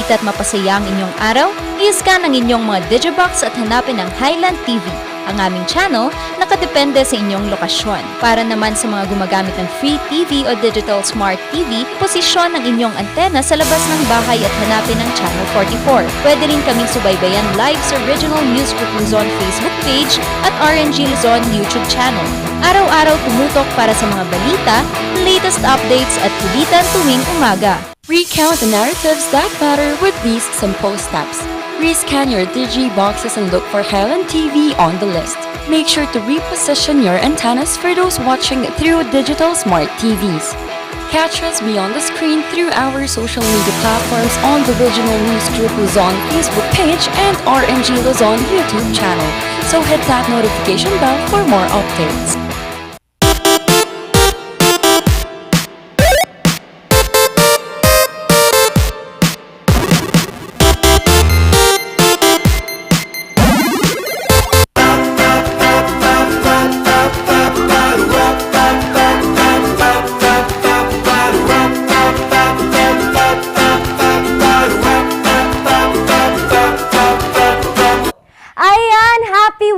balita at mapasaya ang inyong araw, i-scan ang inyong mga digibox at hanapin ang Highland TV, ang aming channel, nakadepende sa inyong lokasyon. Para naman sa mga gumagamit ng free TV o digital smart TV, posisyon ang inyong antena sa labas ng bahay at hanapin ang Channel 44. Pwede rin kaming subaybayan live sa Original News Group Luzon Facebook page at RNG Luzon YouTube channel. Araw-araw tumutok para sa mga balita, latest updates at kulitan tuwing umaga. Recount the narratives that matter with these simple steps. Rescan your digi boxes and look for Highland TV on the list. Make sure to reposition your antennas for those watching through digital smart TVs. Catch us beyond the screen through our social media platforms on the Original News Group Luzon Facebook page and RNG Luzon YouTube channel. So hit that notification bell for more updates.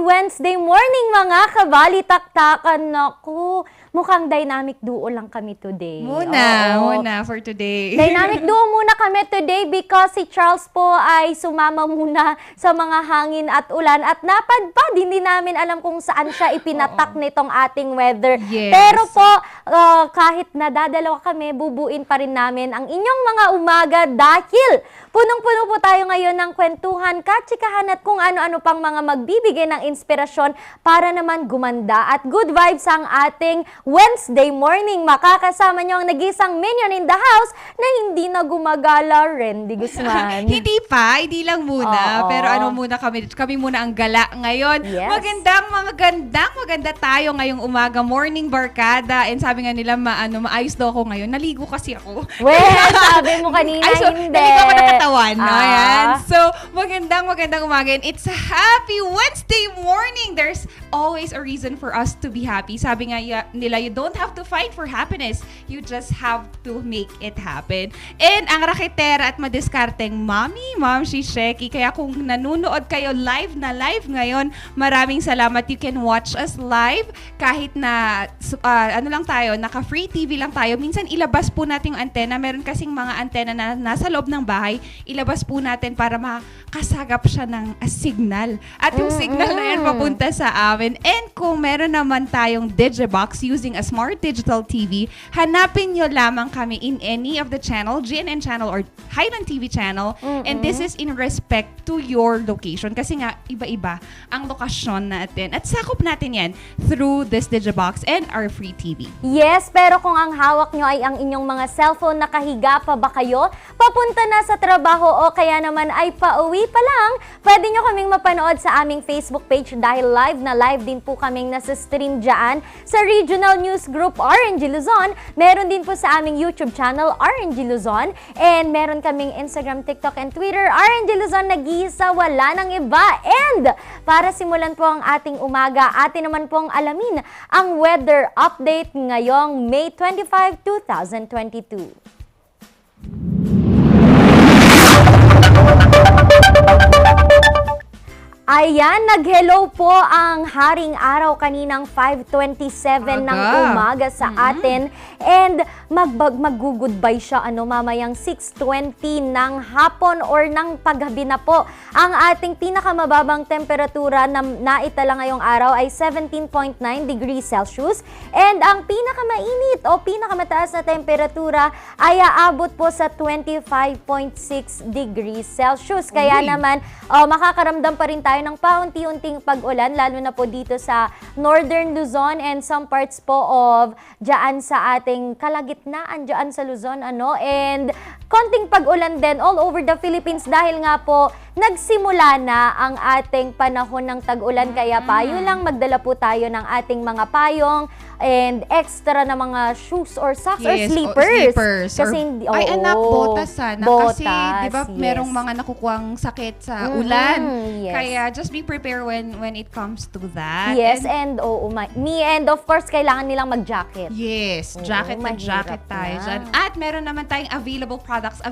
Wednesday morning mga kabalitaktakan. Naku, mukhang dynamic duo lang kami today. Muna for today. Dynamic duo muna kami today because si Charles po ay sumama muna sa mga hangin at ulan at napadpad. Hindi namin alam kung saan siya ipinatak nitong ating weather. Yes. Pero po, kahit nadadalawa kami, bubuin pa rin namin ang inyong mga umaga dahil punong-puno po tayo ngayon ng kwentuhan, katsikahan at kung ano-ano pang mga magbibigay ng inspirasyon para naman gumanda at good vibes ang ating Wednesday morning. Makakasama nyo ang nag-isang minion in the house na hindi na gumagala, Randy Guzman. Hindi lang muna. Pero muna kami muna ang gala ngayon. Yes. Maganda tayo ngayong umaga, morning barkada. And sabi nga nila, maayos daw ako ngayon. Naligo kasi ako. Well, sabi mo kanina, hindi. Naligo ako ng katawan. No? Ayan. So, magandang umaga. And it's a happy Wednesday morning. There's always a reason for us to be happy. Sabi nga nila, you don't have to fight for happiness. You just have to make it happen. And ang raketera at madiskarteng Ma'am Shisheki. Kaya kung nanunood kayo live ngayon, maraming salamat. You can watch us live kahit na naka-free TV lang tayo. Minsan ilabas po natin yung antena. Meron kasing mga antena na nasa loob ng bahay. Ilabas po natin para makasagap siya ng signal. At yung signal na yan papunta sa amin. And kung meron naman tayong digibox using a smart digital TV, hanapin nyo lamang kami in any of the channel, GNN channel or Highland TV channel. And this is in respect to your location. Kasi nga, iba-iba ang lokasyon natin. At sakop natin yan through this digibox and our free TV. Yes, pero kung ang hawak nyo ay ang inyong mga cellphone, nakahiga pa ba kayo? Papunta na sa trabaho o kaya naman ay pauwi pa lang, pwede nyo kaming mapanood sa aming Facebook page dahil live din po kaming nasa stream dyan sa Regional News Group RNG Luzon. Meron din po sa aming YouTube channel RNG Luzon and meron kaming Instagram, TikTok and Twitter RNG Luzon, nag-iisa, wala nang iba. And para simulan po ang ating umaga, atin naman pong alamin ang weather update ngayong May 25, 2022. Ayan, nag-hello po ang haring araw kaninang 5:27 ng umaga sa atin. And mag-goodbye siya mamayang 6:20 ng hapon or ng paggabi na po. Ang ating pinakamababang temperatura na naitala ngayong araw ay 17.9 degrees Celsius. And ang pinakamainit o pinakamataas na temperatura ay aabot po sa 25.6 degrees Celsius. Kaya naman, makakaramdam pa rin tayo ng paunti-unting pag-ulan, lalo na po dito sa Northern Luzon and some parts po of dyan sa ating kalagitnaan dyan sa Luzon. And konting pag-ulan din all over the Philippines dahil nga po nagsimula na ang ating panahon ng tag-ulan. Kaya payo lang, magdala po tayo ng ating mga payong and extra na mga shoes or socks or slippers. Kasi botas sana. Botas, kasi, di ba, merong mga nakukuhang sakit sa ulan. Yes. Kaya just be prepared when it comes to that. Yes, and of course, kailangan nilang mag-jacket. Yes, jacket na jacket tayo dyan. At meron naman tayong available products,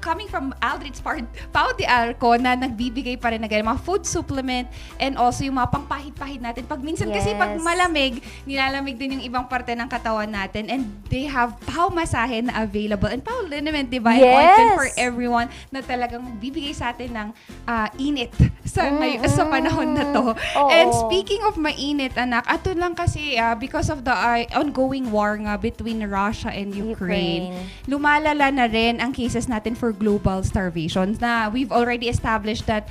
coming from Aldrich Pao de Arco na nagbibigay pa rin na ganyan, mga food supplement and also yung mga pangpahid-pahid natin. Pag minsan kasi pag malamig, nilalamig din yung ibang parte ng katawan natin and they have pao masahe na available. And pao liniment, di ba? Ointment for everyone na talagang bibigay sa atin ng init sa panahon na to. And speaking of mainit, anak, ato lang kasi because of the ongoing war nga between Russia and Ukraine, lumalala na rin ang cases natin for global starvation na we've already established that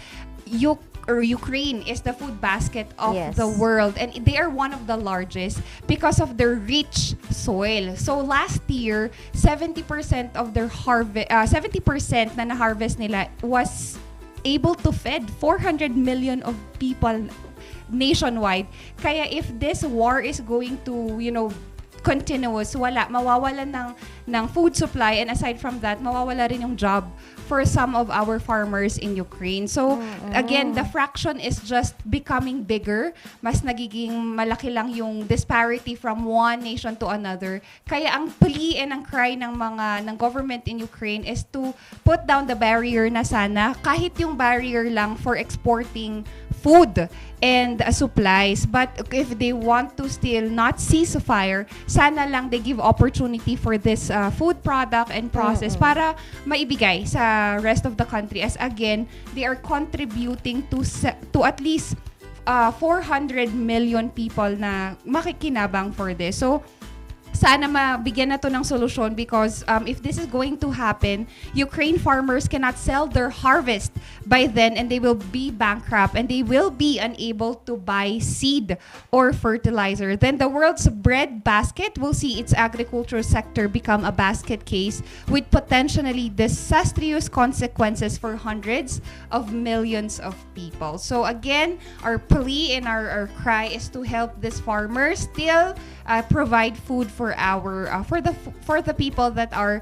Ukraine is the food basket of the world, and they are one of the largest because of their rich soil. So last year, 70% of their harvest, 70% na na-harvest nila was able to feed 400 million of people nationwide. Kaya if this war is going to, continuous, mawawalan ng food supply, and aside from that, mawawala rin yung job for some of our farmers in Ukraine. So, again, the fraction is just becoming bigger. Mas nagiging malaki lang yung disparity from one nation to another. Kaya ang plea and ang cry ng government in Ukraine is to put down the barrier na sana, kahit yung barrier lang for exporting food and supplies. But if they want to still not cease fire, sana lang they give opportunity for this food product and process para maibigay sa rest of the country, as again, they are contributing to at least 400 million people na makikinabang for this. So, sana mabigyan na to ng solusyon because if this is going to happen, Ukraine farmers cannot sell their harvest by then and they will be bankrupt and they will be unable to buy seed or fertilizer. Then the world's bread basket will see its agricultural sector become a basket case with potentially disastrous consequences for hundreds of millions of people. So again, our plea and our cry is to help these farmers still provide food for the people that are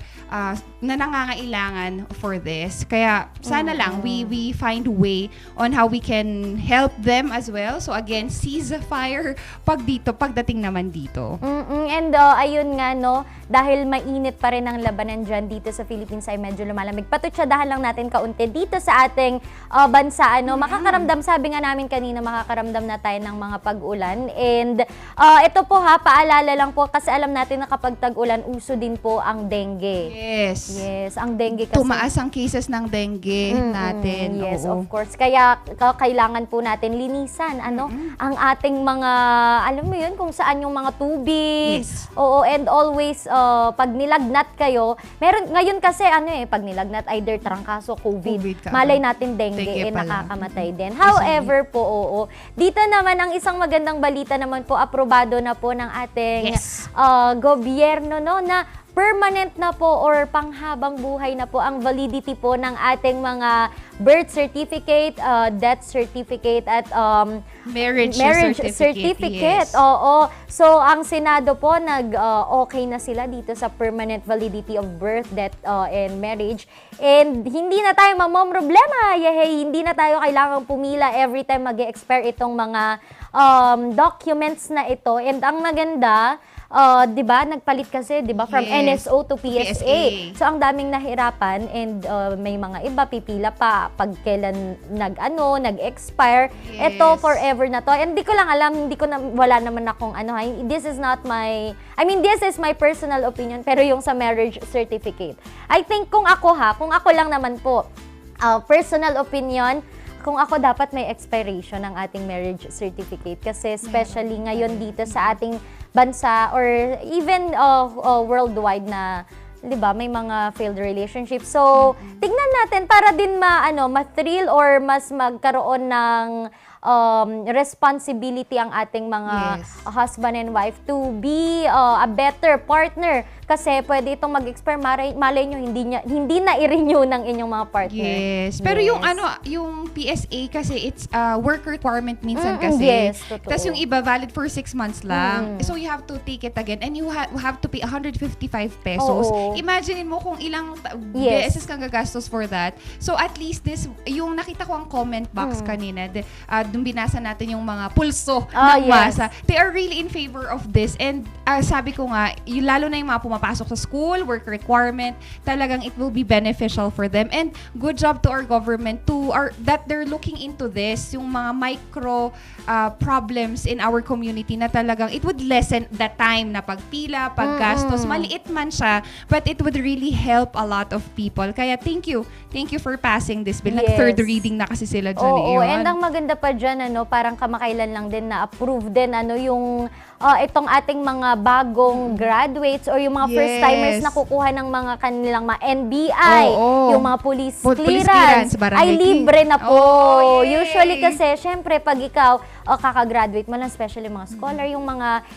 na nangangailangan for this. Kaya sana lang we find a way on how we can help them as well. So again, cease the fire pagdating naman dito. And ayun nga dahil mainit pa rin ang labanan dyan dito sa Philippines ay medyo lumalamig. Patutsadahan lang natin kaunti dito sa ating bansa. Makakaramdam, sabi nga namin kanina, makakaramdam na tayo ng mga pag-ulan. And ito po paalala lang po kasi alam natin na kapag tag-ulan, uso din po ang dengue. Yes, ang dengue kasi. Tumaas ang cases ng dengue natin. Yes, of course. Kaya kailangan po natin linisan ang ating mga, alam mo yun, kung saan yung mga tubig. Yes. Oo, and always pag nilagnat kayo, ngayon kasi pag nilagnat either trangkaso, COVID malay natin dengue nakakamatay din. However po, dito naman ang isang magandang balita naman po, aprobado na po ng ating gobyerno na permanent na po or panghabang buhay na po ang validity po ng ating mga birth certificate, death certificate at marriage certificate. Yes. Oo. So ang Senado po okay na sila dito sa permanent validity of birth, death and marriage. And hindi na tayo problema. Hindi na tayo kailangang pumila every time mag-expire itong mga documents na ito. And ang maganda, 'di ba? Nagpalit kasi, 'di ba, from NSO to PSA. So ang daming nahirapan and may mga iba pipila pa pag kailan nag-expire. Ito forever na to. And hindi ko lang alam, wala naman akong this is not my this is my personal opinion, pero yung sa marriage certificate. I think kung ako lang naman po, personal opinion, kung ako dapat may expiration ng ating marriage certificate kasi especially ngayon dito sa ating bansa or even worldwide na 'di ba may mga failed relationships. So, tignan natin para din ma-thrill or mas magkaroon ng responsibility ang ating mga husband and wife to be a better partner kasi pwede itong mag-expire, malay nyo hindi na i-renew ng inyong mga partner. Yes. Pero yung yung PSA kasi it's work requirement minsan kasi. Yes, totoo. Tapos yung iba valid for 6 months lang. So you have to take it again and you have to pay 155 pesos. Imagine mo kung ilang beses kang gagastos for that. So at least yung nakita ko ang comment box kanina, nung binasa natin yung mga pulso Oh, ng yes. masa, they are really in favor of this. And sabi ko nga, lalo na yung mga pumapasok sa school, work requirement, talagang it will be beneficial for them. And good job to our government that they're looking into this, yung mga micro problems in our community na talagang it would lessen the time na pagpila, paggastos. Maliit man siya, but it would really help a lot of people. Kaya thank you for passing this bill. Yes. Nag-third reading na kasi sila dyan. Oo, and ang maganda pa dyan, parang kamakailan lang din na-approve din, yung itong ating mga bagong graduates or yung mga Yes. first-timers na kukuha ng mga kanilang mga NBI, Oo. yung mga police Police clearance, barangay ay libre na po. Oh, yay! Usually kasi, syempre, pag ikaw kakagraduate mo lang, especially mga scholar, yung mga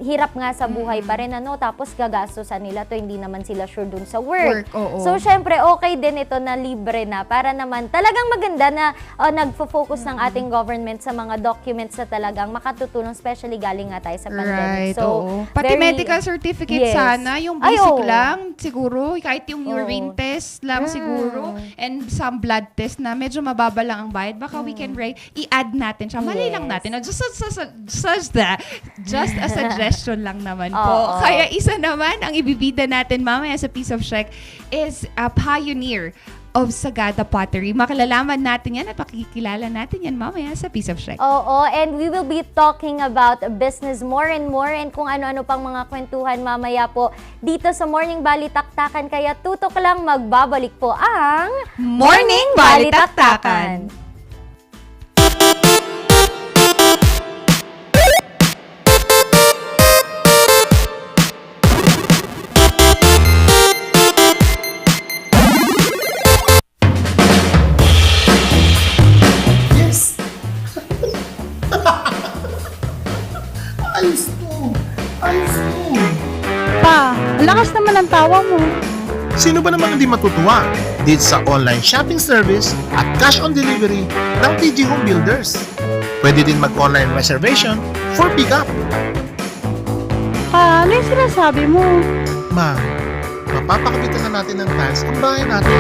hirap nga sa buhay pa rin, tapos gagastosan nila to, hindi naman sila sure dun sa work. Oo. So, syempre, okay din ito na libre na para naman talagang maganda na nagfo-focus ng ating government sa mga documents na talagang makatutulong, especially galing nga tayo sa pandemic. Right, So, oo. Pati medical certificate Yes. sana, yung Ay, basic oo. lang, siguro, kahit yung urine Oo. test lang siguro, and some blood test na medyo mababa lang ang bayad, baka we can i-add natin siya. Mali lang natin. Just a suggestion lang naman po. Oo. Kaya isa naman, ang ibibida natin mamaya sa piece of check is a pioneer of Sagada Pottery. Makilalaman natin yan at pakikilala natin yan mamaya sa piece of check. Oo, and we will be talking about business more and kung ano-ano pang mga kwentuhan mamaya po dito sa Morning Balitaktakan. Kaya tutok lang, magbabalik po ang Morning Balitaktakan! Yes! Ayos to! Ayos to! Pa, ang lakas naman ang tawa mo. Sino ba namang hindi matutuwa dito sa online shopping service at cash on delivery ng TG Home Builders? Pwede din mag-online reservation for pickup. Pa, ano yung sinasabi mo? Ma, mapapakabitan na natin ng tiles ang bahay natin.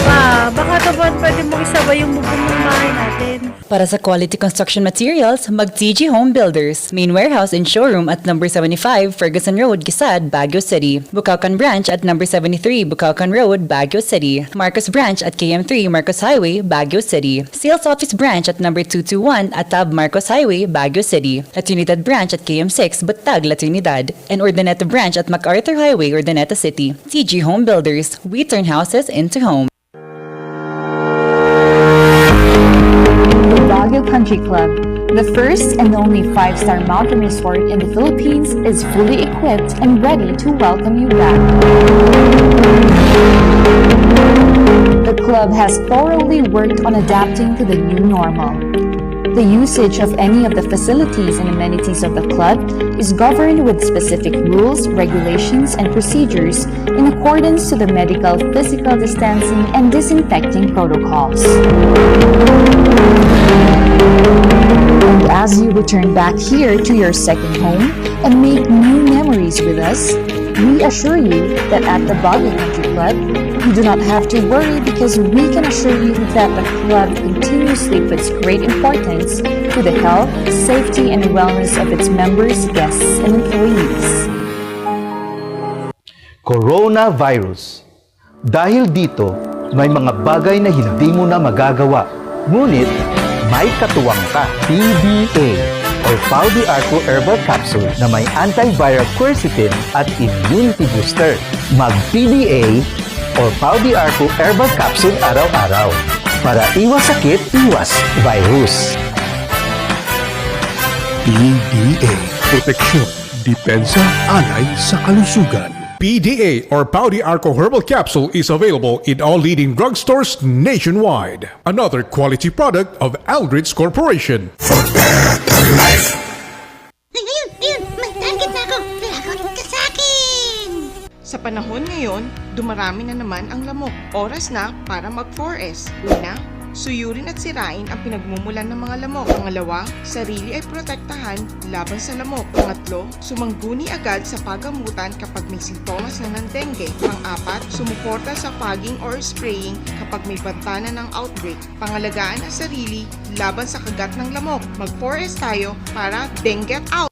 Pa, baka naman pwede mong isabay yung bubong ng bahay natin. Para sa quality construction materials, mag-TG Home Builders. Main warehouse and showroom at number 75 Ferguson Road, Gisad, Baguio City. Bukakan Branch at number 73 Bukakan Road, Baguio City. Marcos Branch at KM3 Marcos Highway, Baguio City. Sales Office Branch at number 221 Atab Marcos Highway, Baguio City. La Trinidad Branch at KM6 Butag, La Trinidad. And Urdaneta Branch at MacArthur Highway, Urdaneta City. TG Home Builders. We turn houses into homes. Baguio Country Club, the first and only 5-star mountain resort in the Philippines, is fully equipped and ready to welcome you back. The club has thoroughly worked on adapting to the new normal. The usage of any of the facilities and amenities of the club is governed with specific rules, regulations, and procedures in accordance to the medical, physical distancing, and disinfecting protocols. And as you return back here to your second home and make new memories with us, we assure you that at the Baguio Country Club, you do not have to worry because we can assure you that the club continuously puts great importance to the health, safety, and wellness of its members, guests, and employees. Coronavirus. Dahil dito, may mga bagay na hindi mo na magagawa. Ngunit, may katuwang ka. PDA or Pau de Arco Herbal Capsule na may antiviral quercetin at immunity booster. Mag-PDA or Pau de Arco Herbal Capsule araw-araw. Para iwas sakit, iwas virus. PDA. Proteksyon, depensa, alay sa kalusugan. PDA or Pau de Arco Herbal Capsule is available in all leading drugstores nationwide. Another quality product of Aldridge Corporation. For better life. Ayun, may target na ako. Lagot ka sa akin. Sa panahon ngayon, dumarami na naman ang lamok. Oras na para mag 4S. Una, suyurin at sirain ang pinagmumulan ng mga lamok. Pangalawa, sarili ay protektahan laban sa lamok. Pangatlo, sumangguni agad sa pagamutan kapag may sintomas na ng dengue. Pang-apat, sumuporta sa fogging or spraying kapag may banta na ng outbreak. Pangalagaan ang sarili laban sa kagat ng lamok. Mag-forest tayo para dengue out!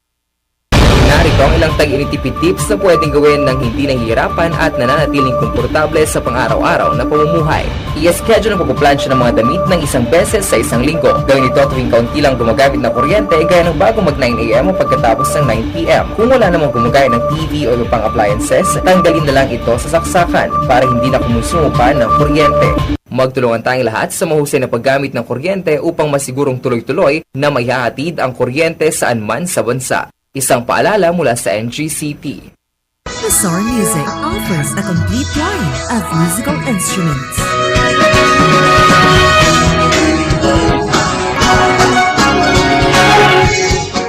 Narito ang ilang tag-initipid tips na pwedeng gawin ng hindi nahihirapan at nananatiling komportable sa pang-araw-araw na pamumuhay. I-schedule ang pagpaplansya ng mga damit ng isang beses sa isang linggo. Gawin ito tuwing kaunti lang gumagamit ng kuryente gaya ng bago mag 9 AM o pagkatapos ng 9 PM. Kung wala namang gumagaya ng TV o iba pang appliances, tanggalin na lang ito sa saksakan para hindi na kumusumo pa ng kuryente. Magtulungan tayong lahat sa mahusay na paggamit ng kuryente upang masigurong tuloy-tuloy na may hahatid ang kuryente saan man sa bansa. Isang paalala mula sa NGCP. Bizarre Music offers a complete line of musical instruments.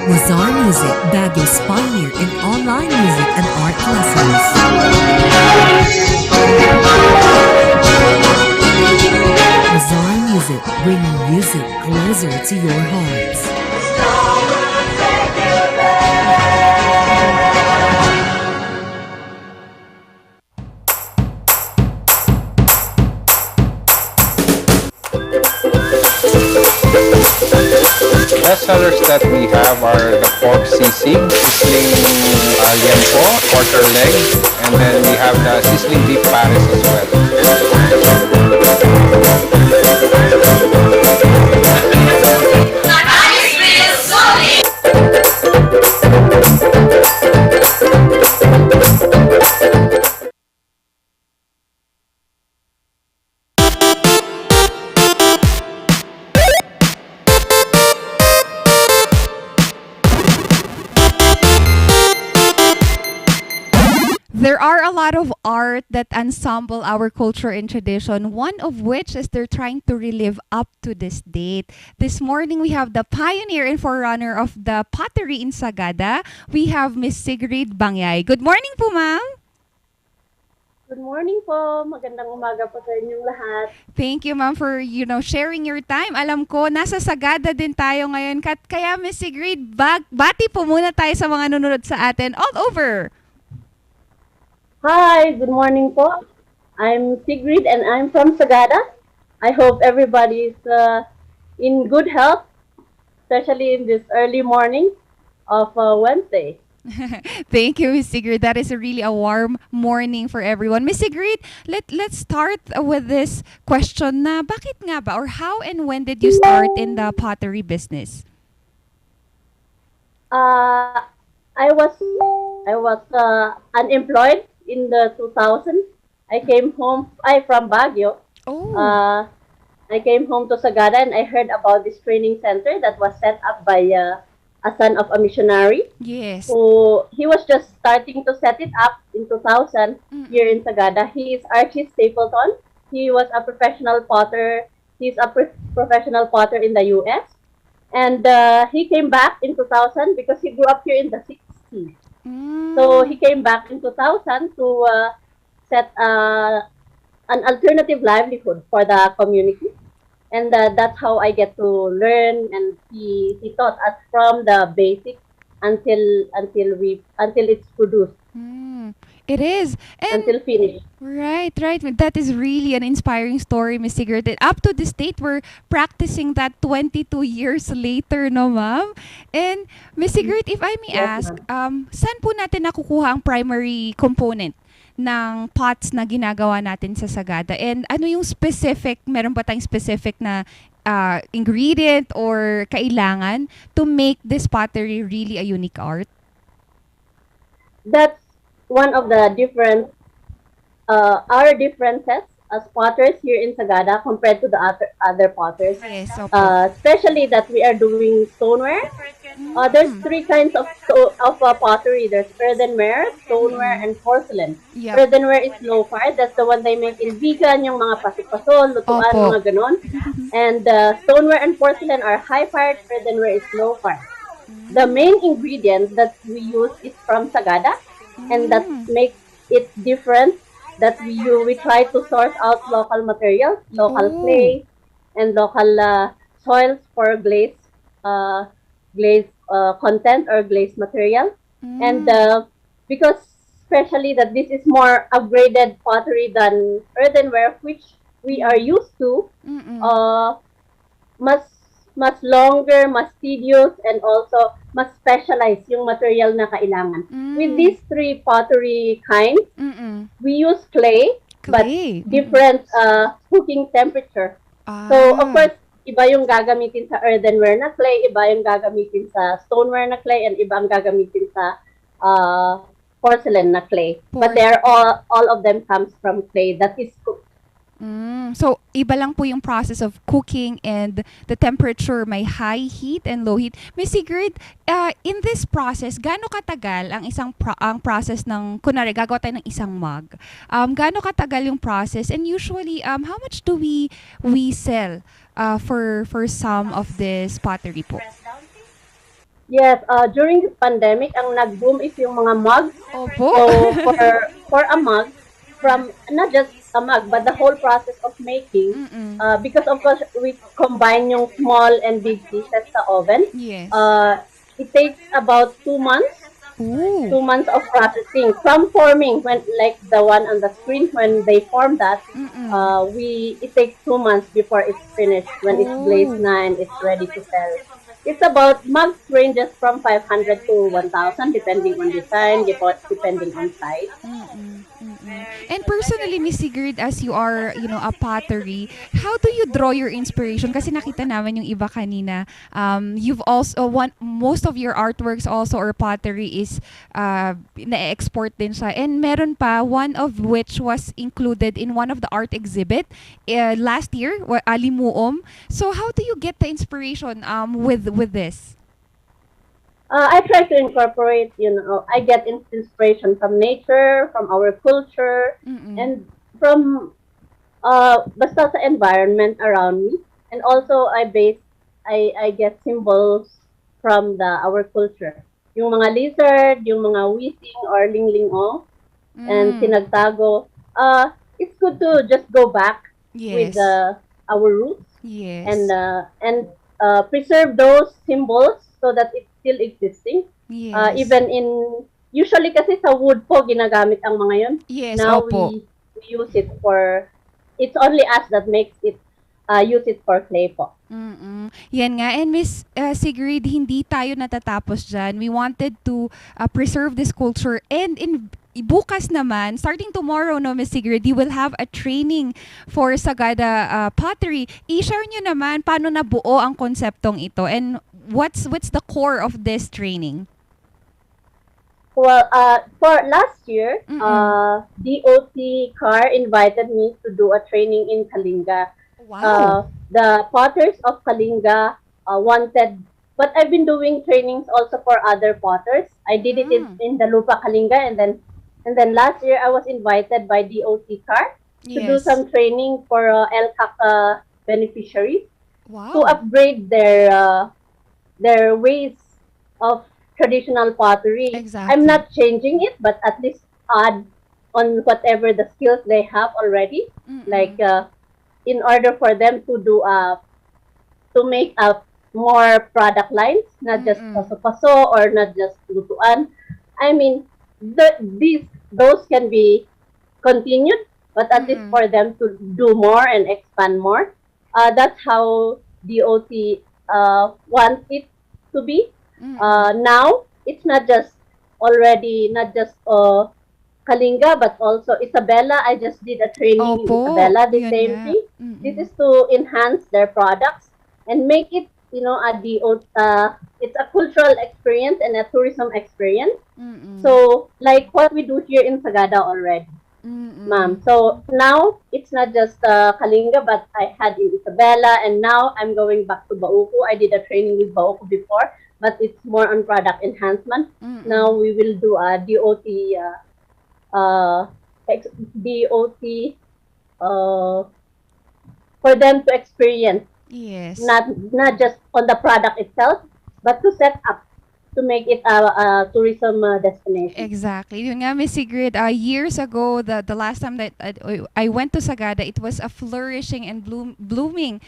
Bizarre Music, Baguio's pioneer in online music and art lessons. Bizarre Music, bringing music closer to your hearts. Best sellers that we have are the pork sisig, sizzling liempo, quarter leg, and then we have the sizzling beef pares as well. There are a lot of art that ensemble our culture and tradition, one of which is they're trying to relive up to this date. This morning, we have the pioneer and forerunner of the pottery in Sagada. We have Miss Sigrid Bangyay. Good morning po, ma'am. Good morning po. Magandang umaga po sa inyong lahat. Thank you, ma'am, for, sharing your time. Alam ko, nasa Sagada din tayo ngayon. Kaya, Miss Sigrid, bati po muna tayo sa mga nanonood sa atin all over. Hi, good morning po. I'm Sigrid and I'm from Sagada. I hope everybody is in good health, especially in this early morning of Wednesday. Thank you, Miss Sigrid. That is really a warm morning for everyone. Miss Sigrid, let's start with this question na bakit nga ba or how and when did you start in the pottery business? I was unemployed in the 2000s. I came home. From Baguio. Oh. I came home to Sagada and I heard about this training center that was set up by a son of a missionary. Yes. Who he was just starting to set it up in 2000 here in Sagada. He is Archie Stapleton. He was a professional potter. He's a professional potter in the U.S. And he came back in 2000 because he grew up here in the 60s. So he came back in 2000 to set an alternative livelihood for the community, and that's how I get to learn. And he taught us from the basics until it's produced. It is. And until finished. Right. That is really an inspiring story, Miss Sigrid. Up to this date, we're practicing that 22 years later, no, ma'am? And Miss Sigrid, if I may ask, saan po natin nakukuha ang primary component ng pots na ginagawa natin sa Sagada? And ano yung specific, meron ba tayong specific na ingredient or kailangan to make this pottery really a unique art? That's one of the different our differences as potters here in Sagada compared to the other potters. Yes, especially that we are doing stoneware. There's three kinds of pottery. There's earthenware, stoneware, and porcelain. Yep. Earthenware is low fire. That's the one they make in vegan, yung mga pasok-pasok, lutuan, mga ganon. And stoneware and porcelain are high fire. Earthenware is low fire. The main ingredient that we use is from Sagada, and that makes it different. That we try to source out local materials, local clay, and local soils for glaze content or glaze material. And because especially that this is more upgraded pottery than earthenware, which we are used to, mas mas longer, mas tedious, and also mas specialized yung material na kailangan. With these three pottery kinds, we use clay, but different cooking temperature. So, of course, iba yung gagamitin sa earthenware na clay, iba yung gagamitin sa stoneware na clay, and iba ang gagamitin sa porcelain na clay. But they're all of them comes from clay that is cooked. So, iba lang po yung process of cooking and the temperature, may high heat and low heat. Miss Sigrid, in this process, gaano katagal ang ang process ng, kunwari, gagawa tayo ng isang mug? Gaano katagal yung process? And usually, how much do we sell for some of this pottery po? Yes, during the pandemic, ang nag-boom is yung mga mugs. Opo. So, for a mug, from not just a mug, but the whole process of making, because of course, we combine yung small and big pieces sa oven. Yes. It takes about 2 months. Ooh. 2 months of processing. From forming, when like the one on the screen, when they form that, it takes 2 months before it's finished. When it's glazed na and it's ready to sell. It's about, mugs ranges from 500 to 1,000 depending on design, depending on size. And personally, Miss Sigrid, as you are, a pottery, how do you draw your inspiration? Kasi nakita naman yung iba kanina. You've also, most of your artworks also or pottery is na-export din siya. And meron pa, one of which was included in one of the art exhibit last year, Alimuom. So how do you get the inspiration with this? I try to incorporate, I get inspiration from nature, from our culture, and from basta sa environment around me. And also, I get symbols from our culture. Yung mga lizard, yung mga wising or lingling-o, and sinagtago. It's good to just go back with our roots and preserve those symbols so that it's still existing. Even usually kasi sa wood po ginagamit ang mga yun. Yes, now opo. we use it it's only us that makes it, use it for clay po. Yan nga. And Miss Sigrid, hindi tayo natatapos dyan. We wanted to preserve this culture. And bukas naman, starting tomorrow, no, Miss Sigrid, you will have a training for Sagada Pottery. I-share nyo naman paano nabuo ang konseptong ito and what's the core of this training? Well, for last year, DOT CAR invited me to do a training in Kalinga. Wow. The potters of Kalinga wanted, but I've been doing trainings also for other potters. I did it in the Lupa Kalinga, and then last year I was invited by DOT CAR to do some training for LCAC beneficiaries to upgrade their ways of traditional pottery. Exactly. I'm not changing it, but at least add on whatever the skills they have already. Like in order for them to do to make up more product lines, not just paso-paso or not just lutuan. I mean, those can be continued, but at least for them to do more and expand more. That's how DOT wants it to be. Now, it's not just Kalinga, but also Isabela. I just did a training in Isabela, the same thing. This is to enhance their products and make it, it's a cultural experience and a tourism experience. So, like what we do here in Sagada already, ma'am. So, now, it's not just Kalinga, but I had in Isabela, and now I'm going back to Bauco. I did a training with Bauco before, but it's more on product enhancement. Now, we will do a DOT for them to experience. Yes. Not just on the product itself, but to set up to make it a tourism destination. Exactly. Yun nga, Miss Sigrid, years ago, the last time that I went to Sagada, it was a flourishing and blooming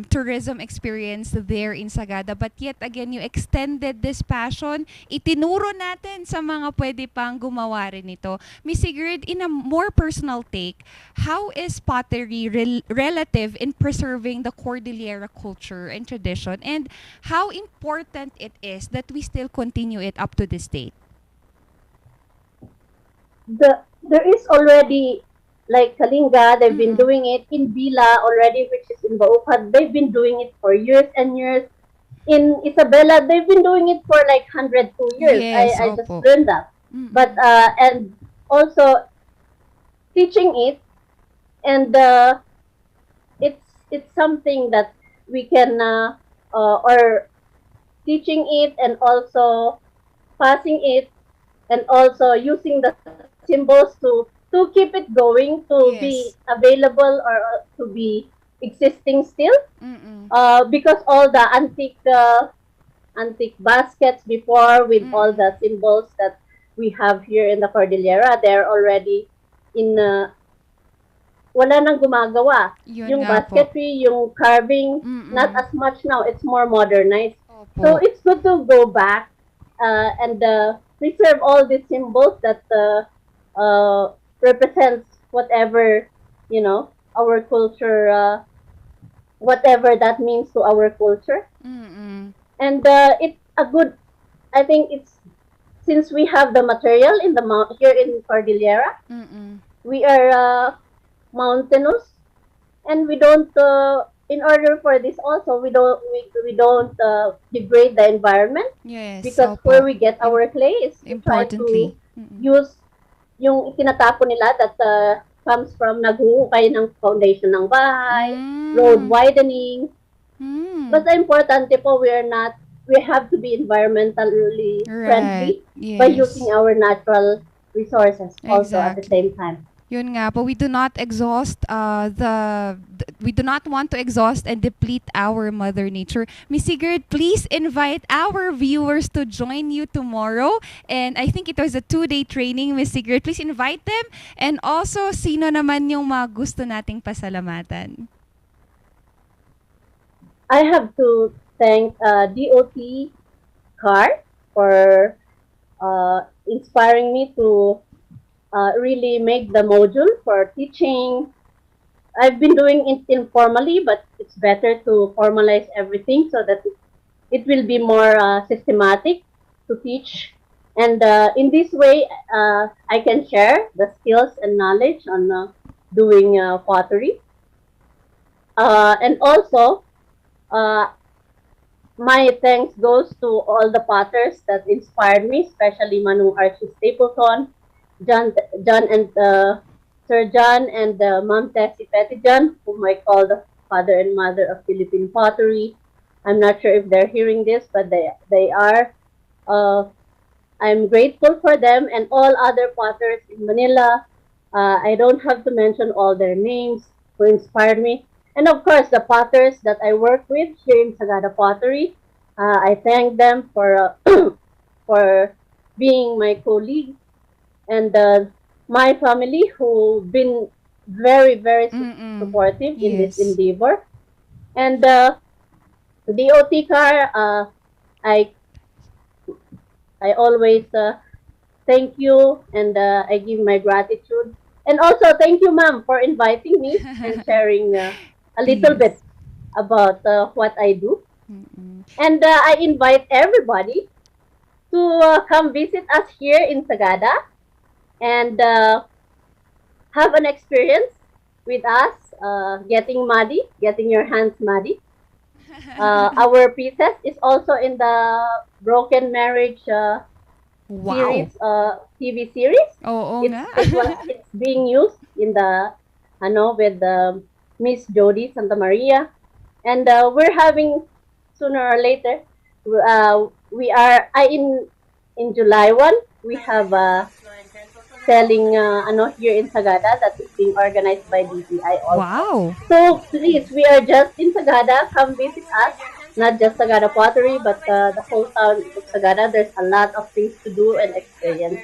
tourism experience there in Sagada. But yet again, you extended this passion. Itinuro natin sa mga pwede pang gumawa rin ito. Miss Sigrid, in a more personal take, how is pottery relative in preserving the Cordillera culture and tradition? And how important it is that we still continue it up to this date? There is already, like Kalinga, they've been doing it in Bila already, which is in Baupad. They've been doing it for years and years. In Isabela, they've been doing it for like 102 years. Yes, I just learned that. But and also teaching it, and it's something that we can or teaching it and also passing it and also using the symbols to keep it going, to be available or to be existing still. Because all the antique baskets before with all the symbols that we have here in the Cordillera, they're already in wala nang gumagawa. Yung basketry, yung carving, not as much now. It's more modernized. So it's good to go back and preserve all these symbols that represents whatever, our culture, whatever that means to our culture. And it's a good, I think it's, since we have the material in the here in Cordillera, we are mountainous, and we don't in order for this also we don't degrade the environment. Because where we get our clay is importantly use yung itinatapon nila that comes from naghuhukay ng foundation ng bahay, road widening. But the importante po, we have to be environmentally friendly by using our natural resources also at the same time. Yun nga po, we do not exhaust we do not want to exhaust and deplete our Mother Nature. Miss Sigrid, please invite our viewers to join you tomorrow. And I think it was a 2-day training, Miss Sigrid. Please invite them. And also, sino naman yung mga gusto nating pasalamatan? I have to thank DOT CAR for inspiring me to really make the module for teaching. I've been doing it informally, but it's better to formalize everything so that it will be more systematic to teach. And in this way, I can share the skills and knowledge on doing pottery. And also, my thanks goes to all the potters that inspired me, especially Manong Archie Stapleton, John and Sir John and Ma'am Tessie Pettijohn, whom I call the father and mother of Philippine pottery. I'm not sure if they're hearing this, but they are. I'm grateful for them and all other potters in Manila. I don't have to mention all their names who inspired me. And of course, the potters that I work with here in Sagada Pottery, I thank them for for being my colleagues. And my family, who've been very, very supportive in this endeavor. And the DOT CAR, I always thank you, and I give my gratitude. And also, thank you, ma'am, for inviting me and sharing a little bit about what I do. And I invite everybody to come visit us here in Sagada and have an experience with us, getting muddy, getting your hands muddy. Our pieces is also in the Broken Marriage series, TV series. It's being used in the, with Miss Jody Santa Maria. And we're having, sooner or later, in July 1, we have selling here in Sagada that is being organized by DTI also. Wow. So please, we are just in Sagada. Come visit us. not just Sagada Pottery, but the whole town of Sagada. There's a lot of things to do and experience.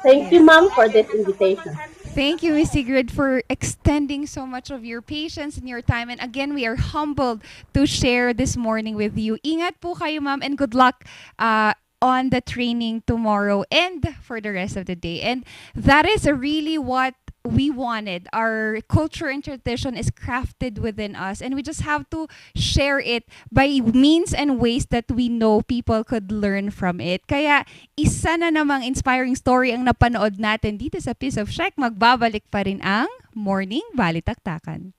Thank you, ma'am, for this invitation. Thank you, Miss Sigrid, for extending so much of your patience and your time. And again, we are humbled to share this morning with you. Ingat po kayo, ma'am, and good luck on the training tomorrow and for the rest of the day. And that is really what we wanted. Our culture and tradition is crafted within us, and we just have to share it by means and ways that we know people could learn from it. Kaya isa na namang inspiring story ang napanood natin dito sa Piece of Shek. Magbabalik pa rin ang Morning Balitaktakan.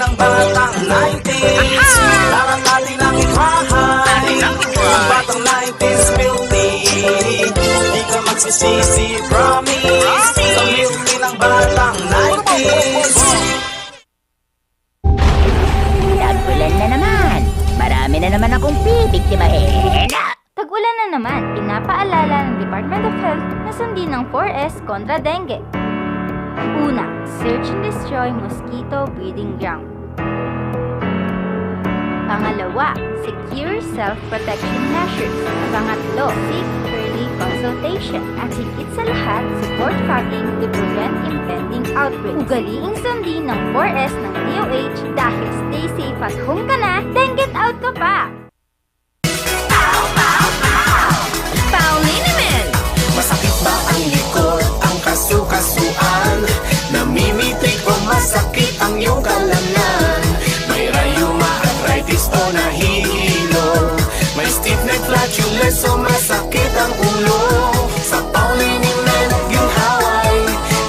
Ng batang 90s, larang natin ang itrahay. Ang batang 90s milky, di ka magsisisi, promise. Sa milky ng batang 90s. Tag-ulan na naman. Marami na naman akong bibiktimahin. Tag-ulan na naman, pinapaalala ng Department of Health na sundin ng 4S kontra dengue. Una, search and destroy mosquito breeding ground. Pangalawa, secure self-protection measures. Pangatlo, seek early consultation. At higit sa lahat, support fogging to prevent impending outbreaks. Ugaliing sundin ng 4S ng DOH dahil stay safe at home ka na, then get out ka pa! Paulinamil! Masakit ba ang likod, ang kasukasuan? Namimitig o masakit ang iyong kalamnan? May rayuma, arthritis o nahihilo? May stiff neck, flatulence o masakit ang ulo? Sa Paulinamil, ginhaway,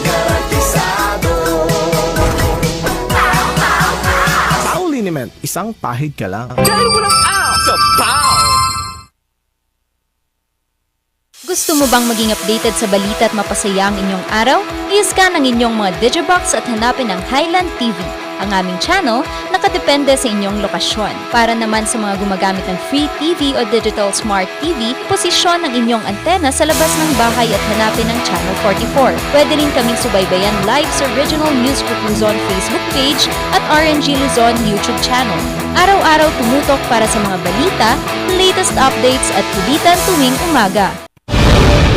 garantisado. Paulinamil, isang pahid ka lang. Dahil walang out sa Pau! Gusto mo bang maging updated sa balita at mapasaya ang inyong araw? I-scan ang inyong mga digibox at hanapin ang Highland TV, ang aming channel nakadepende sa inyong lokasyon. Para naman sa mga gumagamit ng free TV o digital smart TV, posisyon ang inyong antena sa labas ng bahay at hanapin ang Channel 44. Pwede rin kaming subaybayan live sa Original News Group Luzon Facebook page at RNG Luzon YouTube channel. Araw-araw tumutok para sa mga balita, latest updates at kulitan tuwing umaga.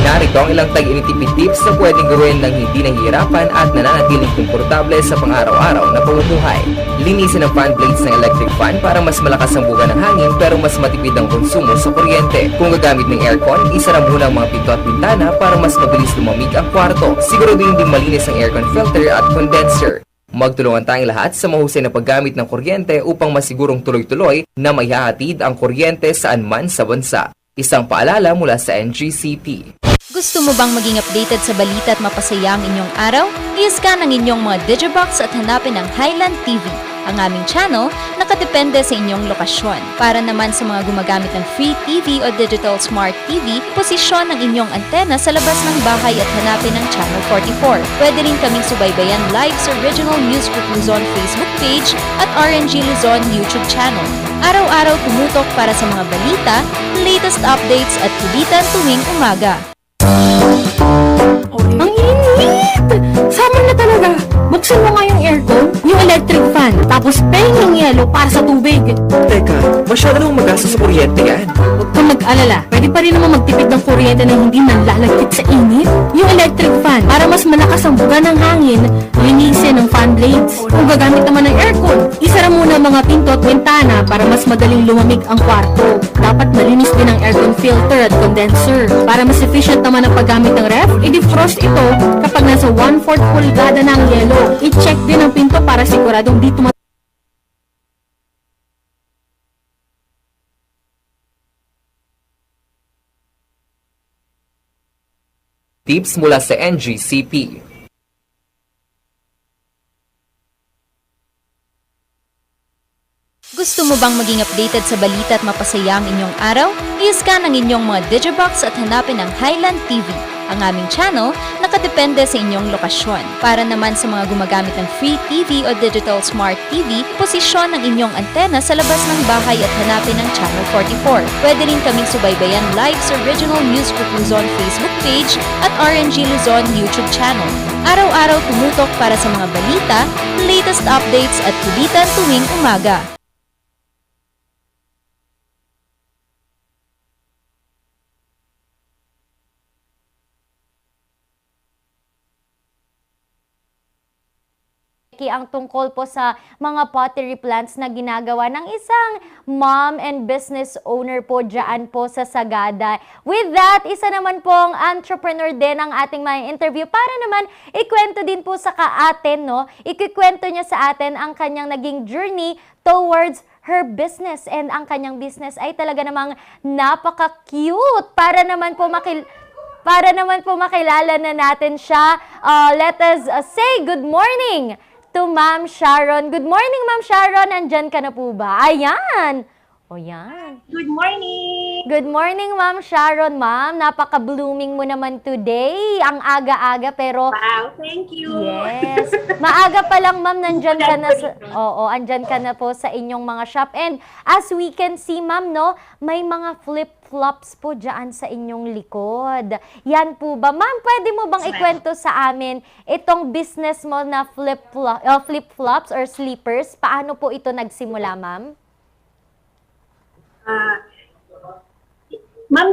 Narito ang ilang tag-initipid tips na pwedeng gawin ng hindi nahihirapan at nananatiling komportable sa pang-araw-araw na pamumuhay. Linisin ang fan blades ng electric fan para mas malakas ang buga ng hangin pero mas matipid ang konsumo sa kuryente. Kung gagamit ng aircon, isara muna ang mga pinto at bintana para mas mabilis lumamig ang kwarto. Siguraduhin din malinis ang aircon filter at condenser. Magtulungan tayong lahat sa mahusay na paggamit ng kuryente upang masigurong tuloy-tuloy na maihahatid ang kuryente saan man sa bansa. Isang paalala mula sa NGCP. Gusto mo bang maging updated sa balita at mapasaya ang inyong araw? I-scan ang inyong mga digibox at hanapin ang Highland TV, ang aming channel nakadepende sa inyong lokasyon. Para naman sa mga gumagamit ng free TV o digital smart TV, posisyon ang inyong antena sa labas ng bahay at hanapin ang Channel 44. Pwede rin kaming subaybayan live sa Original News Group Luzon Facebook page at RNG Luzon YouTube channel. Araw-araw tumutok para sa mga balita, latest updates at kulitan tuwing umaga. Ang init! Summer na talaga! Buksan mo nga yung aircon, yung electric fan, tapos pahing yung yelo para sa tubig. Teka, masyado nang magastos sa kuryente yan. Huwag kang mag-alala, pwede pa rin naman magtipid ng kuryente na hindi nanlalagkit sa init. Yung electric fan, para mas malakas ang buga ng hangin, linisin ng fan blades. Kung gagamit naman ng aircon, isara muna mga pinto at bintana para mas madaling lumamig ang kwarto. Dapat malinis din ang aircon filter at condenser. Para mas efficient naman ang paggamit ng ref, i-defrost ito kapag nasa 1/4 pulgada na ang yelo. I-check din ang pinto para siguradong di Tips mula sa NGCP. Gusto mo bang maging updated sa balita at mapasaya ang inyong araw? I-scan ang inyong mga digibox at hanapin ang Highland TV, Ang aming channel, nakadepende sa inyong lokasyon. Para naman sa mga gumagamit ng free TV o digital smart TV, posisyon ang inyong antena sa labas ng bahay at hanapin ang Channel 44. Pwede rin kaming subaybayan live sa Original News Group Luzon Facebook page at RNG Luzon YouTube channel. Araw-araw tumutok para sa mga balita, latest updates at kulitan tuwing umaga. Ang tungkol po sa mga pottery plants na ginagawa ng isang mom and business owner po dyan po sa Sagada. With that, isa naman pong entrepreneur din ang ating may interview para naman ikwento din po sa kaatin, no? Ikikwento niya sa atin ang kanyang naging journey towards her business, and ang kanyang business ay talaga namang napaka-cute para naman po makilala na natin siya. Let us say good morning to Ma'am Sharon. Good morning, Ma'am Sharon. Andyan ka na po ba? Ayan. O yan. Good morning. Good morning, Ma'am Sharon. Ma'am, napaka-blooming mo naman today. Ang aga-aga pero... Wow, thank you. Yes. Maaga pa lang, Ma'am, nandyan ka na andyan ka na po sa inyong mga shop. And as we can see, Ma'am, no, may mga flip-flops po dyan sa inyong likod. Yan po ba? Ma'am, pwede mo bang ikwento sa amin itong business mo na flip-flops or slippers? Paano po ito nagsimula, Ma'am? Ma'am,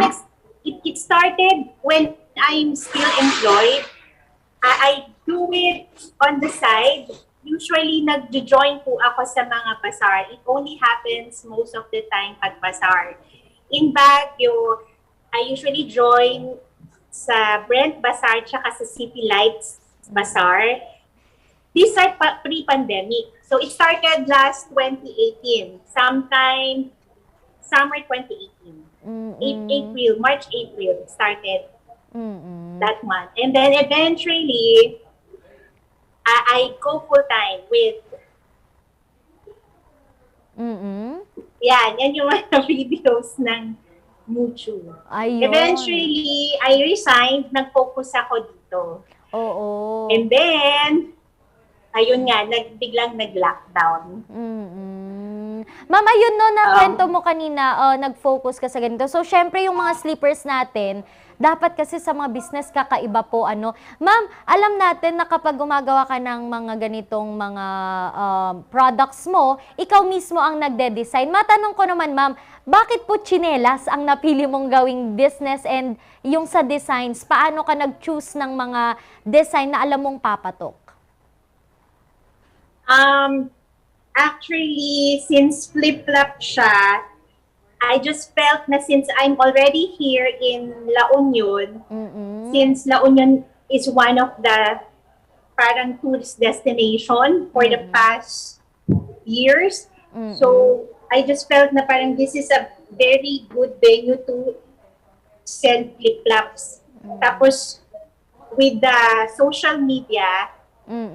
it started when I'm still employed. I do it on the side. Usually, nag-join po ako sa mga bazaar. It only happens most of the time pag bazaar. In Baguio, I usually join sa Brent Bazaar tsaka sa City Lights Bazaar. These are pre-pandemic. So, it started last 2018. Sometime summer 2018. March, April, it started that month. And then eventually, I go full-time with yan yung mga videos ng Muchu. Ayun. Eventually, I resigned, nag-focus ako dito. Oo. And then, ayun nga, biglang nag-lockdown. Ma'am, ayun no, nakwento mo kanina, nag-focus ka sa ganito. So, syempre yung mga slippers natin, dapat kasi sa mga business kakaiba po, ano. Ma'am, alam natin na kapag gumagawa ka ng mga ganitong mga products mo, ikaw mismo ang nagde-design. Matanong ko naman, ma'am, bakit po tsinelas ang napili mong gawing business, and yung sa designs, paano ka nag-choose ng mga design na alam mong papatok? Actually, since flip-flop siya, I just felt na since I'm already here in La Union, since La Union is one of the parang tourist destination for the past years, so I just felt na parang this is a very good venue to sell flip-flops. Tapos, with the social media,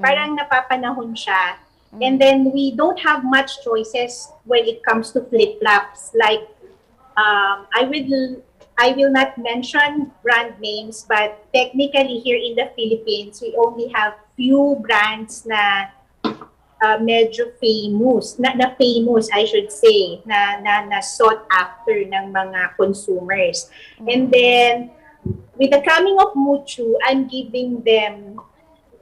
parang napapanahon siya. And then we don't have much choices when it comes to flip-flops. Like, I will not mention brand names, but technically here in the Philippines, we only have few brands na medyo famous, na famous, I should say, na sought after ng mga consumers. And then, with the coming of Muchu, I'm giving them,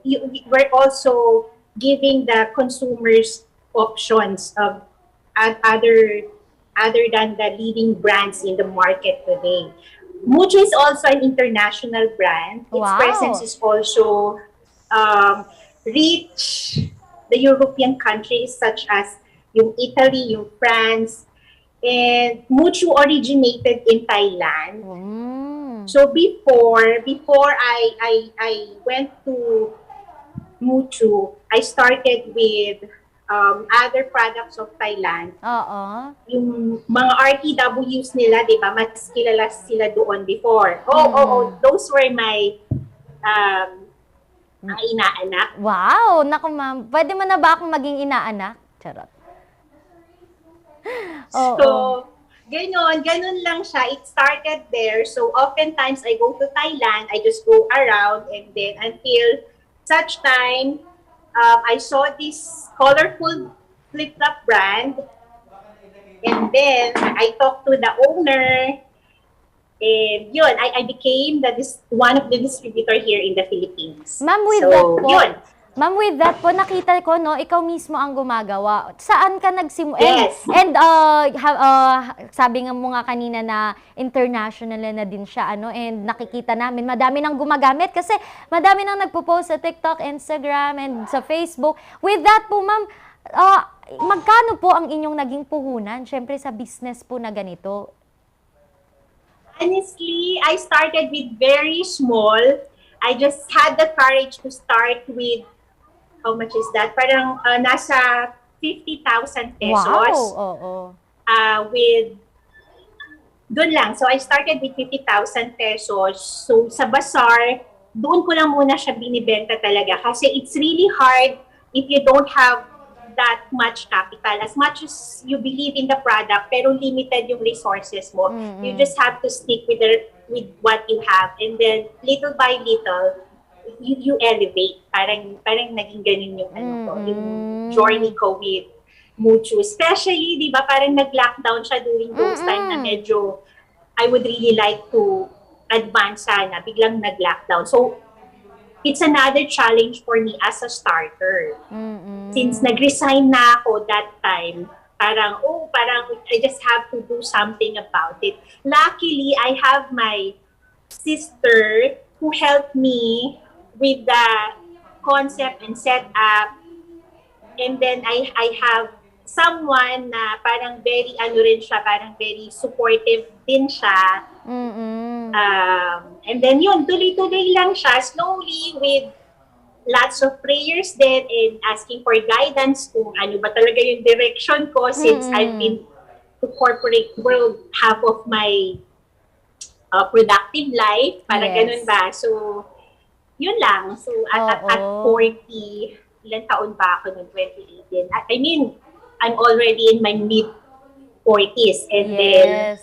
we're also giving the consumers options of other than the leading brands in the market today. Mucho is also an international brand. Its presence is also reach the European countries such as yung Italy, yung France, and Mucho originated in Thailand. So before I went to Mucho, I started with other products of Thailand. Yung mga RTWs nila, di ba, mas kilala sila doon before. Those were my mga inaanak. Wow! Naku, ma'am. Pwede mo na ba akong maging inaanak? Charot. Ganon lang siya. It started there. So oftentimes I go to Thailand, I just go around and then until such time, I saw this colorful flip-flop brand and then I talked to the owner and yun, I became one of the distributor here in the Philippines. Ma'am, with so, that po, yun. Ma'am, with that po, nakita ko, no, ikaw mismo ang gumagawa. Saan ka nagsimula? Yes. And sabi nga mo nga kanina na international na din siya, ano, and nakikita namin, madami nang gumagamit kasi madami nang nagpo-post sa TikTok, Instagram, and sa Facebook. With that po, ma'am, magkano po ang inyong naging puhunan? Siyempre sa business po na ganito. Honestly, I started with very small. I just had the courage to start with, how much is that? Parang nasa 50,000 pesos. Wow! With, doon lang. So, I started with 50,000 pesos. So, sa bazaar, doon ko lang muna siya binibenta talaga. Kasi it's really hard if you don't have that much capital. As much as you believe in the product, pero limited yung resources mo. You just have to stick with what you have. And then, little by little, you elevate. Parang naging ganun yung yung journey ko with Muchu. Especially, di ba, parang nag-lockdown siya during those time na medyo I would really like to advance sana. Biglang nag-lockdown. So, it's another challenge for me as a starter. Since nag-resign na ako that time, parang I just have to do something about it. Luckily, I have my sister who helped me with the concept and setup. And then I have someone na parang very very supportive din siya. And then yun, tuloy-tuloy lang siya, slowly with lots of prayers then and asking for guidance kung ano ba talaga yung direction ko since I've been to corporate world half of my productive life. Parang ganun ba? So, yun lang. So, at 40, ilan taon ba ako noong 2018? I mean, I'm already in my mid-40s. And then,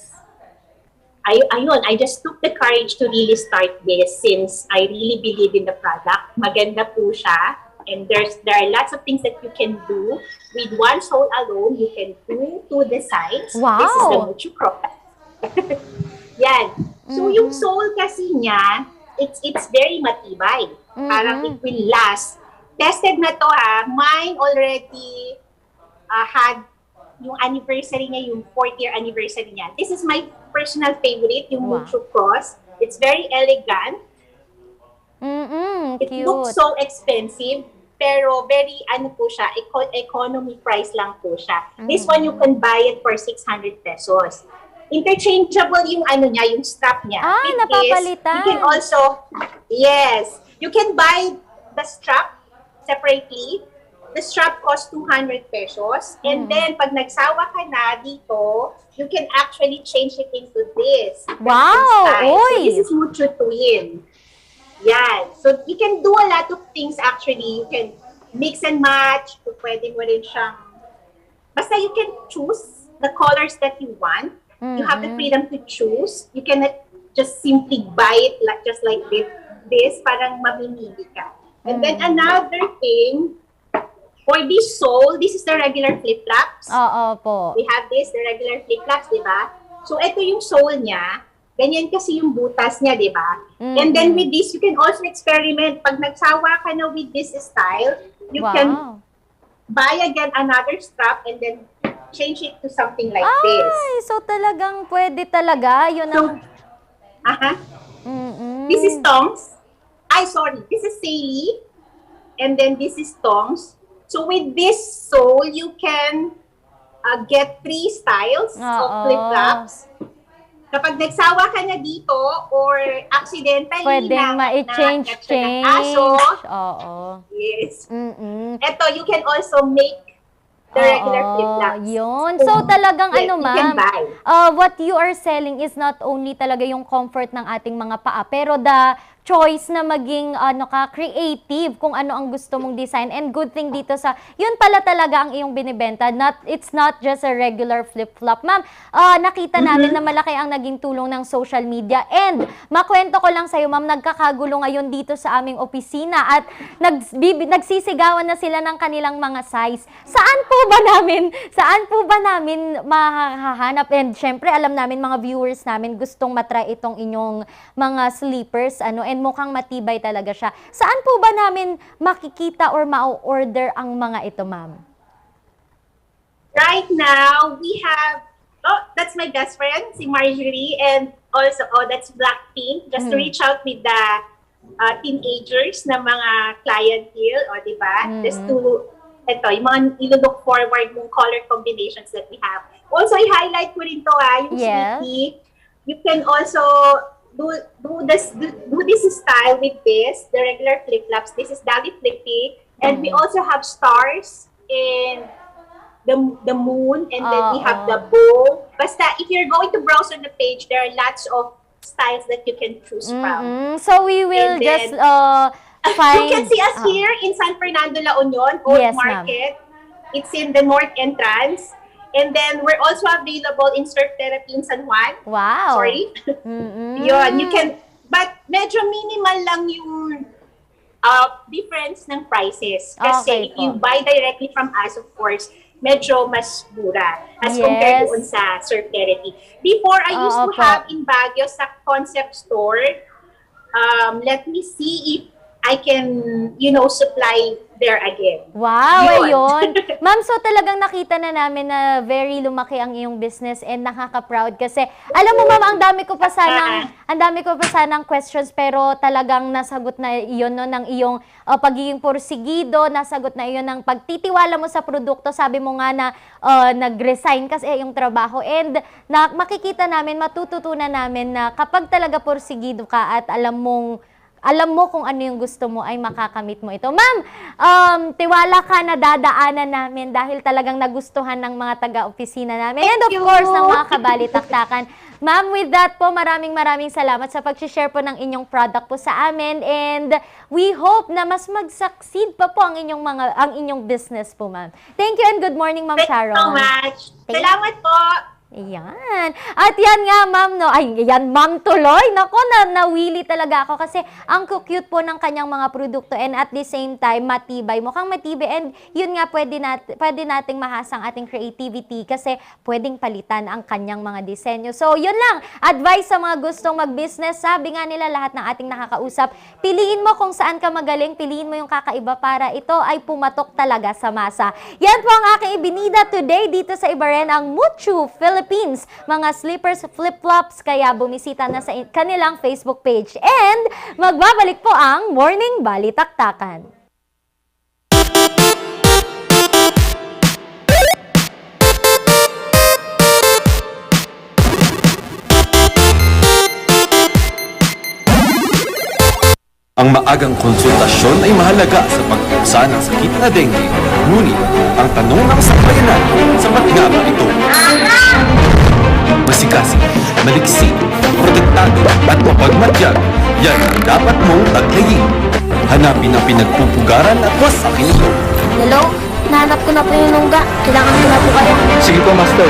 I just took the courage to really start this since I really believe in the product. Maganda po siya. And there are lots of things that you can do. With one sole alone, you can do 2 designs. Wow! This is the Muchu Cross. Yan. So, yung sole kasi niya, it's very matibay. Parang it will last. Tested na to ha. Mine already had yung anniversary niya, yung 4th year anniversary niya. This is my personal favorite, yung Muchu Cross. It's very elegant. It looks so expensive, pero very, po siya, economy price lang po siya. This one, you can buy it for 600 pesos. Interchangeable yung niya, yung strap niya. Napapalitan. You can also, you can buy the strap separately. The strap costs 200 pesos. And then, pag nagsawa ka na dito, you can actually change it into this. Wow! So, this is Muchu Twin. Yan. So, you can do a lot of things actually. You can mix and match. Pwede mo rin siyang... Basta you can choose the colors that you want. You have the freedom to choose. You cannot just simply buy it just like this. Parang mamimili ka. And then, another thing... For this sole, this is the regular flip-flops. Po. We have this, the regular flip-flops, di ba? So, ito yung sole niya. Ganyan kasi yung butas niya, di ba? And then with this, you can also experiment. Pag nagsawa ka na with this style, you can buy again another strap and then change it to something like this. So talagang pwede talaga. Yun ang... This is tongs. This is Saily. And then this is tongs. So with this sole, you can get 3 styles of flip-flops. Kapag nagsawa ka na dito or accidentally pwedeng ma-change. Yes. Ito, you can also make the regular flip-flops. Yun. So talagang you can buy. What you are selling is not only talaga yung comfort ng ating mga paa, pero the choice na maging creative kung ano ang gusto mong design. And good thing dito yun pala talaga ang iyong binibenta. It's not just a regular flip-flop. Ma'am, nakita namin na malaki ang naging tulong ng social media. And makwento ko lang sa'yo, ma'am, nagkakagulo ngayon dito sa aming opisina at nagsisigawan na sila ng kanilang mga size. Saan po ba namin mahahanap? And syempre, alam namin mga viewers namin gustong matry itong inyong mga sleepers, and mukhang matibay talaga siya. Saan po ba namin makikita or ma-order ang mga ito, ma'am? Right now, we have, that's my best friend, si Marjorie, and also, that's Blackpink, just to reach out with the teenagers na mga clientele, diba? Just to, yung mga ilo-look forward mong color combinations that we have. Also, i-highlight ko rin to, yung Sweetie. You can also do this style with the regular flip-flops. This is Dali Flippy. And we also have stars and the moon, and then we have the bow. Basta, if you're going to browse on the page, there are lots of styles that you can choose from. So we will just find... You can see us here in San Fernando, La Union, Old Market. It's in the north entrance. And then, we're also available in surf therapy in San Juan. Wow. Sorry. Yun, you can, but medyo minimal lang yung difference ng prices. Kasi if you buy directly from us, of course, medyo mas mura as compared doon sa surf therapy. Before, I used to have in Baguio sa concept store. Let me see if I can, supply there again. Wow, ayun. Ma'am, so talagang nakita na namin na very lumaki ang iyong business and nakaka-proud kasi alam mo, ma'am, ang dami ko pa sanang questions pero talagang nasagot na iyon ng iyong pagiging porsigido, nasagot na iyon ng pagtitiwala mo sa produkto. Sabi mo nga na nag-resign kasi yung trabaho and makikita namin, matututunan namin na kapag talaga porsigido ka at alam mo kung ano yung gusto mo ay makakamit mo ito. Ma'am, tiwala ka na dadaanan namin dahil talagang nagustuhan ng mga taga-opisina namin. And of course, ng mga kabalitaktakan. Ma'am, with that po, maraming salamat sa pag-share po ng inyong product po sa amin. And we hope na mas mag-succeed pa po ang inyong business po, ma'am. Thank you and good morning, Ma'am Sharon. Thank you so much. Salamat po. Ayan. At yan nga, ma'am, no? Ay, yan, ma'am, tuloy. Nako, nawili talaga ako kasi ang cute po ng kanyang mga produkto and at the same time, matibay. Mukhang matibay and yun nga, pwede nating mahasang ating creativity kasi pwedeng palitan ang kanyang mga disenyo. So, yun lang. Advice sa mga gustong mag-business. Sabi nga nila lahat ng ating nakakausap, piliin mo kung saan ka magaling, piliin mo yung kakaiba para ito ay pumatok talaga sa masa. Yan po ang aking ibinida today dito sa iba rin ang Muchu Philippines, mga slippers, flip-flops, kaya bumisita na sa kanilang Facebook page. And magbabalik po ang Morning Balitaktakan. Ang maagang konsultasyon ay mahalaga sa pagpuksa ng sakit na dengue. Ngunit, ang tanong ng sambayanan, sapat nga ba ito? Masikasi, maliksi, protektado at mapagmatyag, yan ang dapat mong taglayin. Hanapin ang pinagpupugaran at wasakin ito. Hello? Nahanap ko na po yung lungga. Kailangan mo na po kayo. Sige po, Master.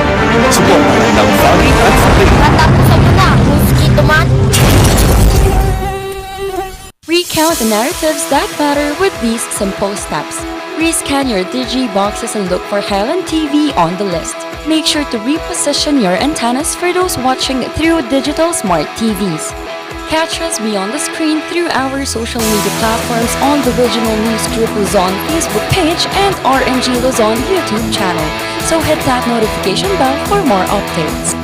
Suportahan ng Foggy at Spray. Patapusan mo na, mosquito man. Recount the narratives that matter with these simple steps. Rescan your digi boxes and look for Highland TV on the list. Make sure to reposition your antennas for those watching through digital smart TVs. Catch us beyond the screen through our social media platforms on the Regional News Group Luzon Facebook page and RNG Luzon YouTube channel. So hit that notification bell for more updates.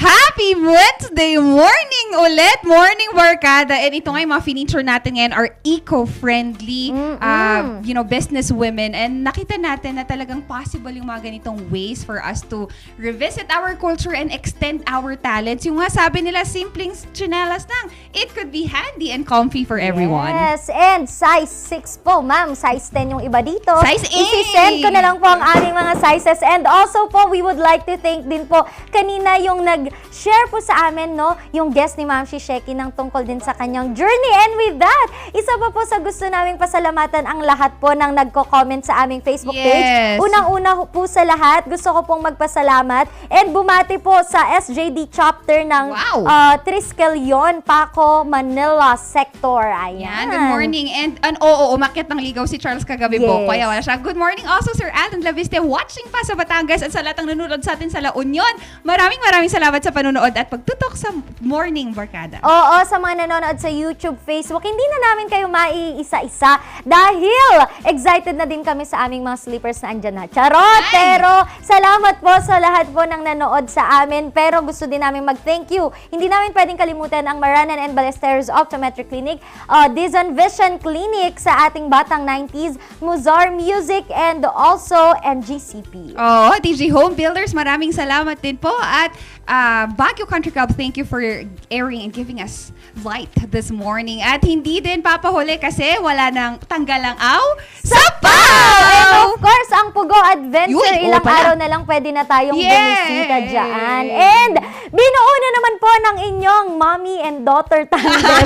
Happy Wednesday! Wednesday morning ulit. Morning, barkada. And ito nga yung mga feature natin ngayon are eco-friendly, business women. And nakita natin na talagang possible yung mga ganitong ways for us to revisit our culture and extend our talents. Yung nga sabi nila, simpleng tsinelas lang. It could be handy and comfy for everyone. Yes, and size 6 po, ma'am. Size 10 yung iba dito. Size 8! Isi-send ko na lang po ang aming mga sizes. And also po, we would like to thank din po kanina yung nag-share po sa amin, no, yung guest ni Ma'am Shisheki ng tungkol din sa kanyang journey. And with that, isa pa po sa gusto naming pasalamatan ang lahat po ng nagko-comment sa aming Facebook page. Unang-una po sa lahat, gusto ko pong magpasalamat and bumati po sa SJD chapter ng Triskelion, Paco, Manila sector. Ayan. Good morning. And umakyat ng ligaw si Charles kagabi po. Kaya wala siya. Good morning also Sir Alan Laviste watching pa sa Batangas at sa lahat ng nanonood sa atin sa La Union. Maraming salamat sa panonood at pagtutok sa Morning Barkada. Oo, sa mga nanonood sa YouTube, Facebook, hindi na namin kayo maiisa-isa dahil excited na din kami sa aming mga sleepers na andyan na. Charot! Pero salamat po sa lahat po ng nanood sa amin. Pero gusto din namin mag-thank you. Hindi namin pwedeng kalimutan ang Maranan and Ballesteros Optometric Clinic, Dizon Vision Clinic sa ating Batang 90s, Muzar Music, and also NGCP. DJ Home Builders, maraming salamat din po. At Baguio Country Club, thank you for airing and giving us light this morning. At hindi din papahuli kasi wala nang tanggalang aw sa And of course, ang Pugo Adventure, ilang araw na lang pwede na tayong bumisita dyan. And binuo na naman po ng inyong mommy and daughter tandem.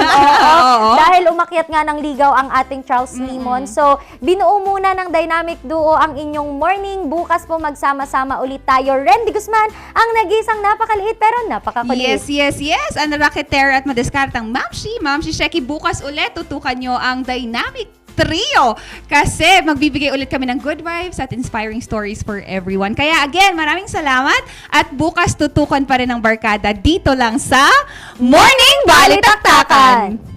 Dahil umakyat nga ng ligaw ang ating Charles Limon. So, binuo muna ng dynamic duo ang inyong morning. Bukas po magsama-sama ulit tayo. Randy Guzman, ang nag-isang napakaliit pero napakakulit. Yes. Ang raketer at madiskartang Ma'am Shisheki, bukas ulit tutukan nyo ang dynamic trio kasi magbibigay ulit kami ng good vibes at inspiring stories for everyone. Kaya again, maraming salamat at bukas tutukan pa rin ng barkada dito lang sa Morning Balitaktakan!